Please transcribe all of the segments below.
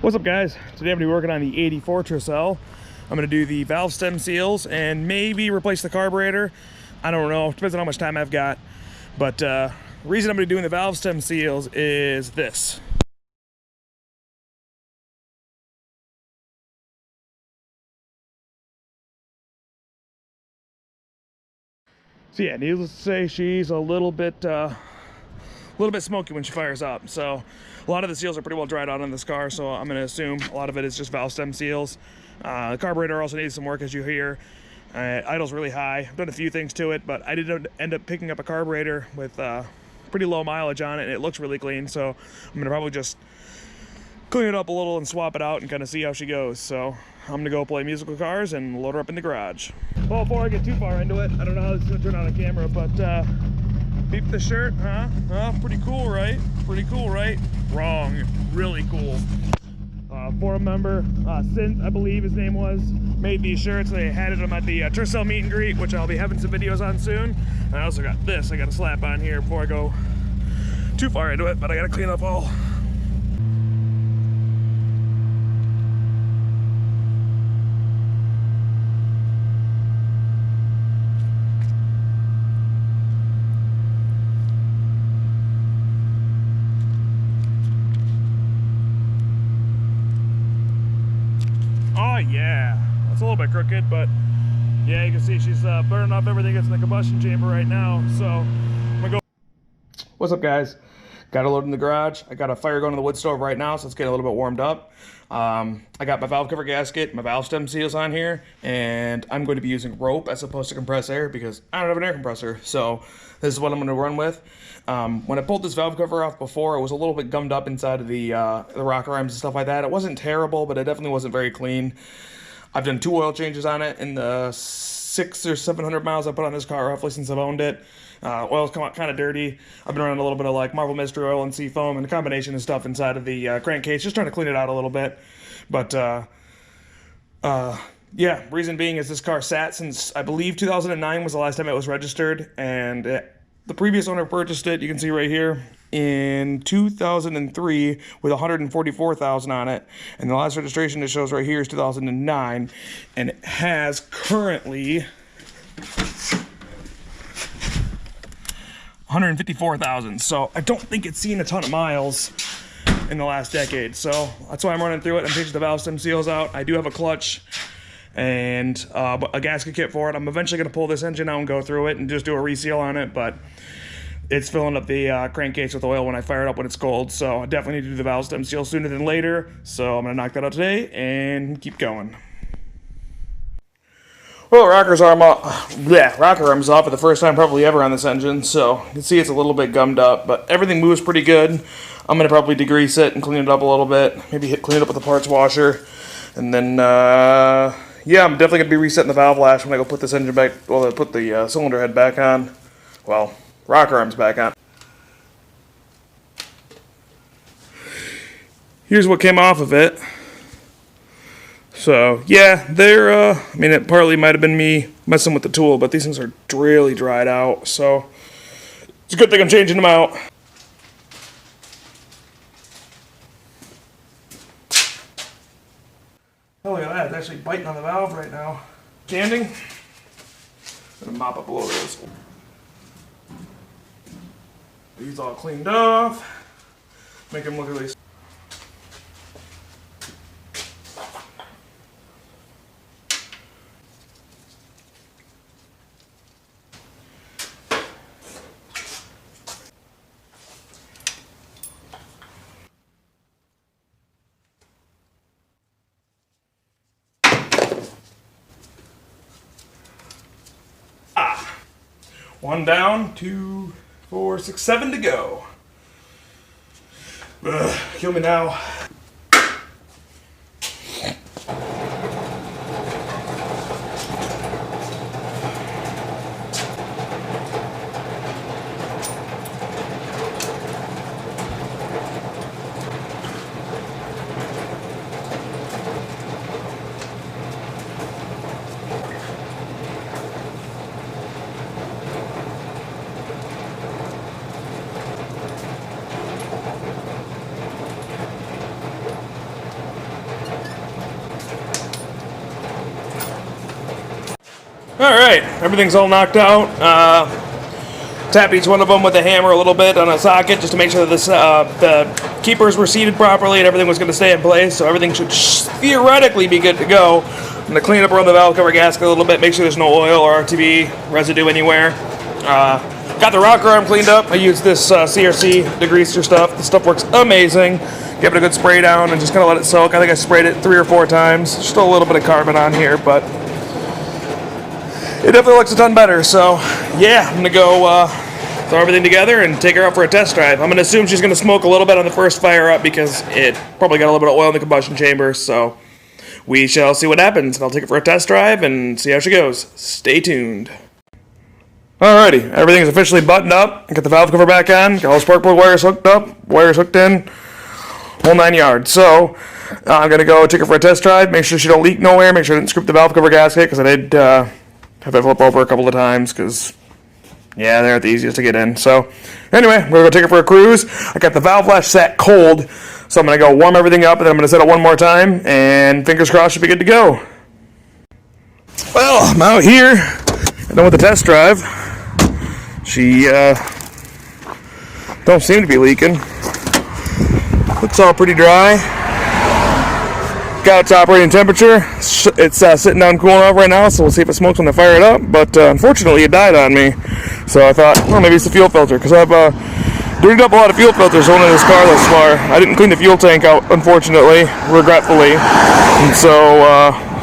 What's up, guys? Today I'm going to be working on the 84 Tercel. I'm going to do the valve stem seals and maybe replace the carburetor. I don't know, depends on how much time I've got. But the reason I'm going to be doing the valve stem seals is this. So yeah, needless to say, she's a little bit smoky when she fires up. So a lot of the seals are pretty well dried out on this car, so I'm going to assume a lot of it is just valve stem seals. The carburetor also needs some work, as you hear. Idle's really high. I've done a few things to it, but I did end up picking up a carburetor with pretty low mileage on it, and it looks really clean. So I'm going to probably just clean it up a little and swap it out and kind of see how she goes. So I'm going to go play musical cars and load her up in the garage. Well, before I get too far into it, I don't know how this is going to turn on camera, but beep the shirt, huh? Pretty cool, right? Pretty cool, right? Wrong. Really cool. Forum member, Synth, I believe his name was, made these shirts. They had them at the Tercel meet and greet, which I'll be having some videos on soon. And I also got this I got to slap on here before I go too far into it, but I got to clean up all. Oh yeah, that's a little bit crooked, but yeah, you can see she's burning off everything that's in the combustion chamber right now. So I'm gonna go. What's up, guys? Got a load in the garage. I got a fire going in the wood stove right now, so it's getting a little bit warmed up. I got my valve cover gasket, my valve stem seals on here, and I'm going to be using rope as opposed to compressed air because I don't have an air compressor. So this is what I'm going to run with. When I pulled this valve cover off before, it was a little bit gummed up inside of the rocker arms and stuff like that. It wasn't terrible, but it definitely wasn't very clean. I've done 2 oil changes on it in the 600 or 700 miles I put on this car roughly since I've owned it. Oil's come out kind of dirty. I've been running a little bit of like Marble Mystery Oil and sea foam and a combination of stuff inside of the crankcase, just trying to clean it out a little bit. But yeah, reason being is this car sat since I believe 2009 was the last time it was registered, and the previous owner purchased it, you can see right here, in 2003 with 144,000 on it, and the last registration it shows right here is 2009, and it has currently 154,000. So I don't think it's seen a ton of miles in the last decade. So that's why I'm running through it. I'm changing the valve stem seals out. I do have a clutch and a gasket kit for it. I'm eventually going to pull this engine out and go through it and just do a reseal on it, but it's filling up the crankcase with oil when I fire it up when it's cold. So I definitely need to do the valve stem seal sooner than later. So I'm going to knock that out today and keep going. Well, rocker arm's off for the first time probably ever on this engine, so you can see it's a little bit gummed up, but everything moves pretty good. I'm going to probably degrease it and clean it up a little bit, maybe clean it up with a parts washer, and then, yeah, I'm definitely going to be resetting the valve lash when I go put this engine back, well, put the cylinder head back on, well, rocker arms back on. Here's what came off of it. So, yeah, they're, I mean, it partly might have been me messing with the tool, but these things are really dried out, so it's a good thing I'm changing them out. Oh, look at that, it's actually biting on the valve right now. Standing. I'm gonna mop up below this. These all cleaned off. Make them look at least. One down, 2, 4, 6, 7 to go. Kill me now. Alright, everything's all knocked out. Tap each one of them with a hammer a little bit on a socket just to make sure that the keepers were seated properly and everything was going to stay in place, so everything should theoretically be good to go. I'm going to clean up around the valve cover gasket a little bit, make sure there's no oil or RTV residue anywhere. Got the rocker arm cleaned up. I used this CRC degreaser stuff. The stuff works amazing. Give it a good spray down and just kind of let it soak. I think I sprayed it 3 or 4 times. Still a little bit of carbon on here, but it definitely looks a ton better. So yeah, I'm gonna go throw everything together and take her out for a test drive. I'm gonna assume she's gonna smoke a little bit on the first fire up because it probably got a little bit of oil in the combustion chamber. So we shall see what happens, and I'll take it for a test drive and see how she goes. Stay tuned. Alrighty, everything's officially buttoned up. Got the valve cover back on. Got all the spark plug wires hooked up. Wires hooked in. Whole 9 yards. So I'm gonna go take her for a test drive. Make sure she don't leak nowhere. Make sure I didn't screw the valve cover gasket because I did have it flip over a couple of times because, yeah, they're the easiest to get in. So anyway, I'm going to go take it for a cruise. I got the valve latch set cold, so I'm going to go warm everything up, and then I'm going to set it one more time, and fingers crossed should be good to go. Well, I'm out here. I'm done with the test drive. She don't seem to be leaking. Looks all pretty dry. Got its operating temperature. It's sitting down cooling off right now, so we'll see if it smokes when I fire it up. But unfortunately, it died on me. So I thought, well, maybe it's the fuel filter, because I've dirtied up a lot of fuel filters owning this car thus far. I didn't clean the fuel tank out, unfortunately, regretfully. And so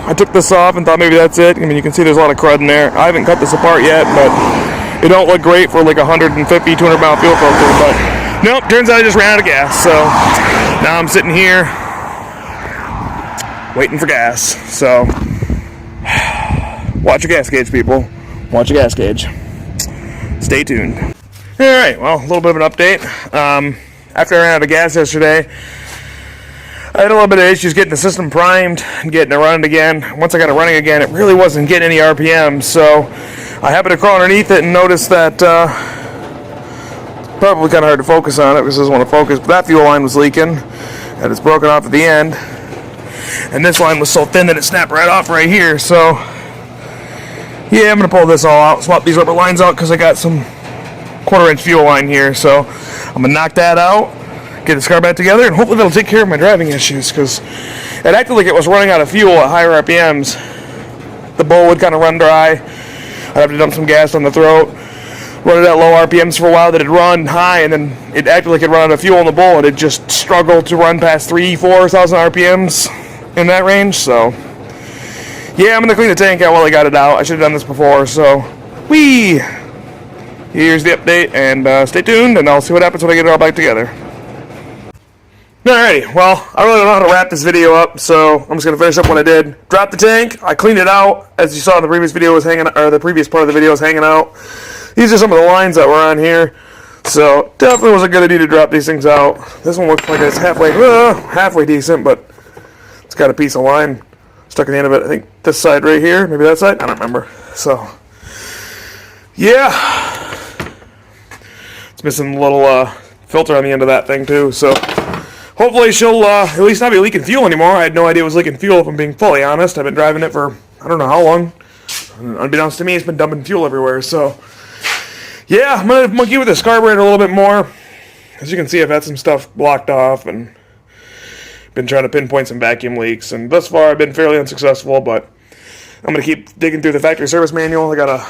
I took this off and thought maybe that's it. I mean, you can see there's a lot of crud in there. I haven't cut this apart yet, but it don't look great for like a 150, 200 mile fuel filter. But nope, turns out I just ran out of gas. So now I'm sitting here waiting for gas. So watch your gas gauge, people. Watch your gas gauge. Stay tuned. Alright, well, a little bit of an update. After I ran out of gas yesterday, I had a little bit of issues getting the system primed and getting it running again. Once I got it running again, it really wasn't getting any RPM, so I happened to crawl underneath it and noticed that it's probably kind of hard to focus on it because it doesn't want to focus, but that fuel line was leaking and it's broken off at the end. And this line was so thin that it snapped right off right here. So yeah, I'm going to pull this all out, swap these rubber lines out because I got some 1/4-inch fuel line here. So I'm going to knock that out, get this car back together, and hopefully that'll take care of my driving issues because it acted like it was running out of fuel at higher RPMs. The bowl would kind of run dry. I'd have to dump some gas on the throat. Run it at low RPMs for a while, that it'd run high, and then it acted like it run out of fuel in the bowl, and it just struggled to run past 3,000-4,000 RPMs in that range. So yeah, I'm gonna clean the tank out while I got it out. I should have done this before. So here's the update, and stay tuned, and I'll see what happens when I get it all back together. Alrighty, well, I really don't know how to wrap this video up, so I'm just gonna finish up what I did. Dropped the tank, I cleaned it out, as you saw in the previous video was hanging, or the previous part of the video was hanging out. These are some of the lines that were on here, so definitely was a good idea to drop these things out. This one looks like it's halfway decent, but it's got a piece of line stuck in the end of it. I think this side right here, maybe that side, I don't remember. So yeah, it's missing a little filter on the end of that thing too. So hopefully she'll at least not be leaking fuel anymore. I had no idea it was leaking fuel, if I'm being fully honest. I've been driving it for I don't know how long. Unbeknownst to me, it's been dumping fuel everywhere. So yeah, I'm going to monkey with this carburetor a little bit more. As you can see, I've had some stuff blocked off and been trying to pinpoint some vacuum leaks. And thus far, I've been fairly unsuccessful, but I'm going to keep digging through the factory service manual. I got a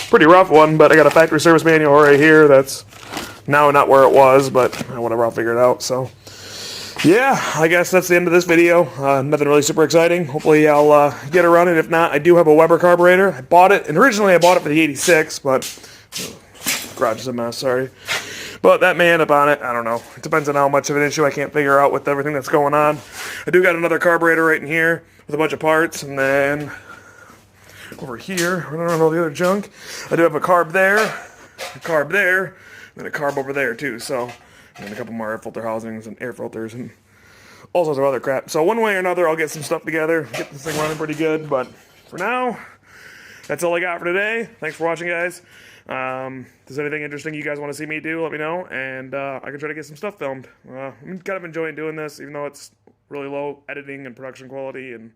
pretty rough one, but I got a factory service manual right here that's now not where it was, but whatever, I'll figure it out. So yeah, I guess that's the end of this video. Nothing really super exciting. Hopefully I'll get it running. If not, I do have a Weber carburetor. I bought it, and originally I bought it for the 86, but garage is a mess, sorry. But that may end up on it. I don't know. It depends on how much of an issue I can't figure out with everything that's going on. I do got another carburetor right in here with a bunch of parts, and then over here, I don't know all the other junk. I do have a carb there, and then a carb over there too. So, and then a couple more air filter housings and air filters and all sorts of other crap. So one way or another, I'll get some stuff together, get this thing running pretty good. But for now, that's all I got for today. Thanks for watching, guys. If there's anything interesting you guys want to see me do, let me know, and I can try to get some stuff filmed. I'm kind of enjoying doing this, even though it's really low editing and production quality, and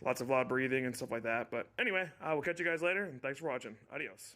lots of loud breathing and stuff like that. But anyway, I will catch you guys later, and thanks for watching. Adios.